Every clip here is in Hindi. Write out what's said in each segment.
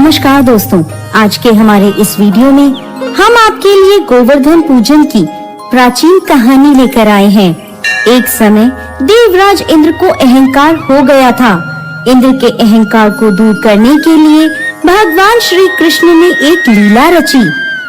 नमस्कार दोस्तों, आज के हमारे इस वीडियो में हम आपके लिए गोवर्धन पूजन की प्राचीन कहानी लेकर आए हैं। एक समय देवराज इंद्र को अहंकार हो गया था। इंद्र के अहंकार को दूर करने के लिए भगवान श्री कृष्ण ने एक लीला रची।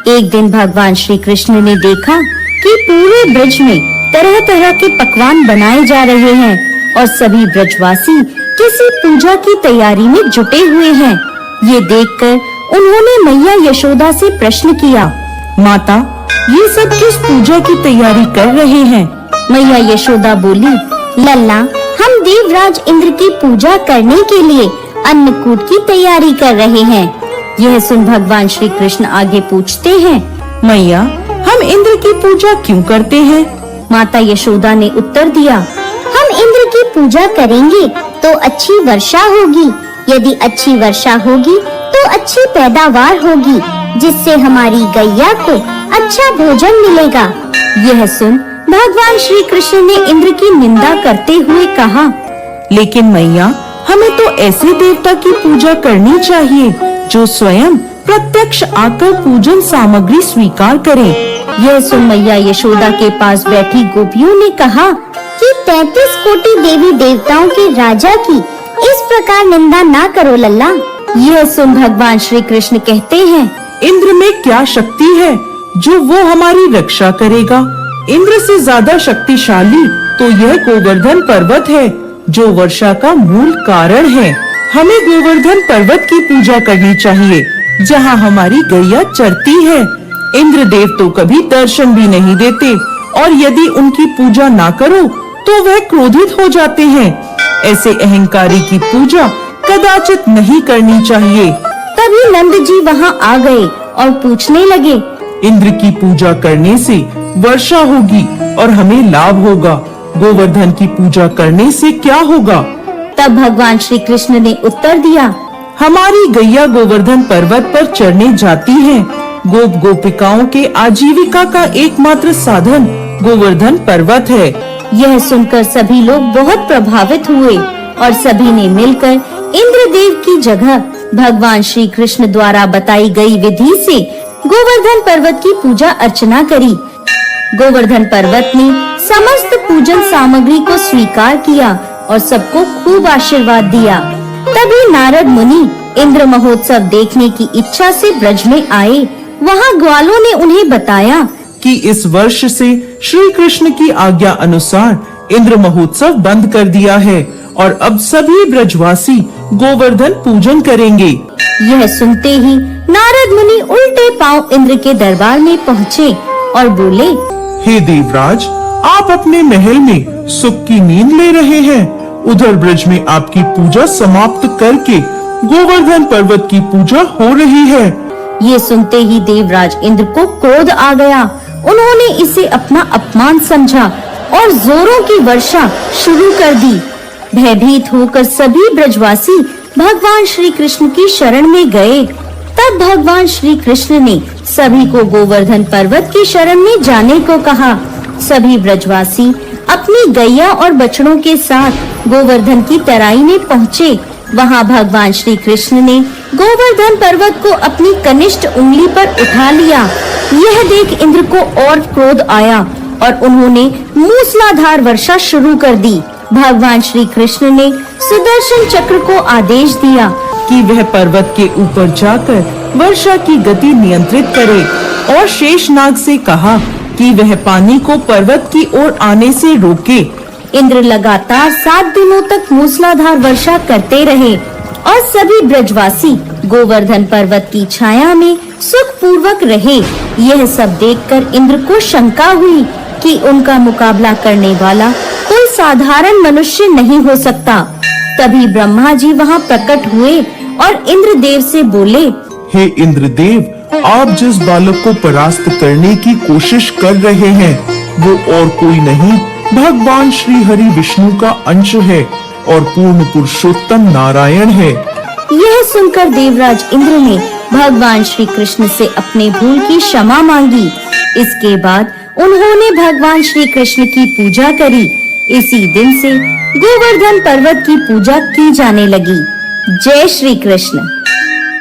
एक दिन भगवान श्री कृष्ण ने देखा कि पूरे ब्रज में तरह तरह के पकवान बनाए जा रहे हैं और सभी ब्रजवासी किसी पूजा की तैयारी में जुटे हुए हैं। ये देखकर उन्होंने मैया यशोदा से प्रश्न किया, माता, ये सब किस पूजा की तैयारी कर रहे हैं? मैया यशोदा बोली, लल्ला, हम देवराज इंद्र की पूजा करने के लिए अन्नकूट की तैयारी कर रहे हैं। यह सुन भगवान श्री कृष्ण आगे पूछते हैं, मैया, हम इंद्र की पूजा क्यों करते हैं? माता यशोदा ने उत्तर दिया, हम इंद्र की पूजा करेंगे तो अच्छी वर्षा होगी। यदि अच्छी वर्षा होगी तो अच्छी पैदावार होगी, जिससे हमारी गैया को अच्छा भोजन मिलेगा। यह सुन भगवान श्री कृष्ण ने इंद्र की निंदा करते हुए कहा, लेकिन मैया, हमें तो ऐसे देवता की पूजा करनी चाहिए जो स्वयं प्रत्यक्ष आकर पूजन सामग्री स्वीकार करे। यह सुन मैया यशोदा के पास बैठी गोपियों ने कहा कि 33 कोटि देवी देवताओं के राजा की इस प्रकार निंदा ना करो लल्ला। यह सुन भगवान श्री कृष्ण कहते हैं, इंद्र में क्या शक्ति है जो वो हमारी रक्षा करेगा? इंद्र से ज्यादा शक्तिशाली तो यह गोवर्धन पर्वत है जो वर्षा का मूल कारण है। हमें गोवर्धन पर्वत की पूजा करनी चाहिए जहाँ हमारी गैया चरती है। इंद्र देव तो कभी दर्शन भी नहीं देते और यदि उनकी पूजा ना करो तो वह क्रोधित हो जाते हैं। ऐसे अहंकारी की पूजा कदाचित नहीं करनी चाहिए। तभी नंद जी वहाँ आ गए और पूछने लगे, इंद्र की पूजा करने से वर्षा होगी और हमें लाभ होगा। गोवर्धन की पूजा करने से क्या होगा? तब भगवान श्री कृष्ण ने उत्तर दिया, हमारी गैया गोवर्धन पर्वत पर चढ़ने जाती है। गोप गोपिकाओं के आजीविका का एकमात्र साधन गोवर्धन पर्वत है। यह सुनकर सभी लोग बहुत प्रभावित हुए और सभी ने मिलकर इंद्रदेव की जगह भगवान श्री कृष्ण द्वारा बताई गई विधि से गोवर्धन पर्वत की पूजा अर्चना करी। गोवर्धन पर्वत ने समस्त पूजन सामग्री को स्वीकार किया और सबको खूब आशीर्वाद दिया। तभी नारद मुनि इंद्र महोत्सव देखने की इच्छा से ब्रज में आए। वहाँ ग्वालों ने उन्हें बताया कि इस वर्ष से श्री कृष्ण की आज्ञा अनुसार इंद्र महोत्सव बंद कर दिया है और अब सभी ब्रजवासी गोवर्धन पूजन करेंगे। यह सुनते ही नारद मुनि उल्टे पांव इंद्र के दरबार में पहुँचे और बोले, हे देवराज, आप अपने महल में सुख की नींद ले रहे हैं। उधर ब्रज में आपकी पूजा समाप्त करके गोवर्धन पर्वत की पूजा हो रही है। ये सुनते ही देवराज इंद्र को क्रोध आ गया। उन्होंने इसे अपना अपमान समझा और जोरों की वर्षा शुरू कर दी। भयभीत होकर सभी ब्रजवासी भगवान श्री कृष्ण की शरण में गए। तब भगवान श्री कृष्ण ने सभी को गोवर्धन पर्वत की शरण में जाने को कहा। सभी ब्रजवासी अपनी गैया और बछड़ों के साथ गोवर्धन की तराई में पहुँचे। वहाँ भगवान श्री कृष्ण ने गोवर्धन पर्वत को अपनी कनिष्ठ उंगली पर उठा लिया। यह देख इंद्र को और क्रोध आया और उन्होंने मूसलाधार वर्षा शुरू कर दी। भगवान श्री कृष्ण ने सुदर्शन चक्र को आदेश दिया कि वह पर्वत के ऊपर जाकर वर्षा की गति नियंत्रित करे और शेषनाग से कहा कि वह पानी को पर्वत की ओर आने से रोके। इंद्र लगातार 7 दिनों तक मूसलाधार वर्षा करते रहे और सभी ब्रजवासी गोवर्धन पर्वत की छाया में सुख पूर्वक रहे। यह सब देखकर इंद्र को शंका हुई कि उनका मुकाबला करने वाला कोई साधारण मनुष्य नहीं हो सकता। तभी ब्रह्मा जी वहाँ प्रकट हुए और इंद्रदेव से बोले, हे इंद्रदेव, आप जिस बालक को परास्त करने की कोशिश कर रहे हैं वो और कोई नहीं, भगवान श्री हरि विष्णु का अंश है और पूर्ण पुरुषोत्तम नारायण है। यह सुनकर देवराज इंद्र ने भगवान श्री कृष्ण से अपने भूल की क्षमा मांगी। इसके बाद उन्होंने भगवान श्री कृष्ण की पूजा करी। इसी दिन से गोवर्धन पर्वत की पूजा की जाने लगी। जय श्री कृष्ण।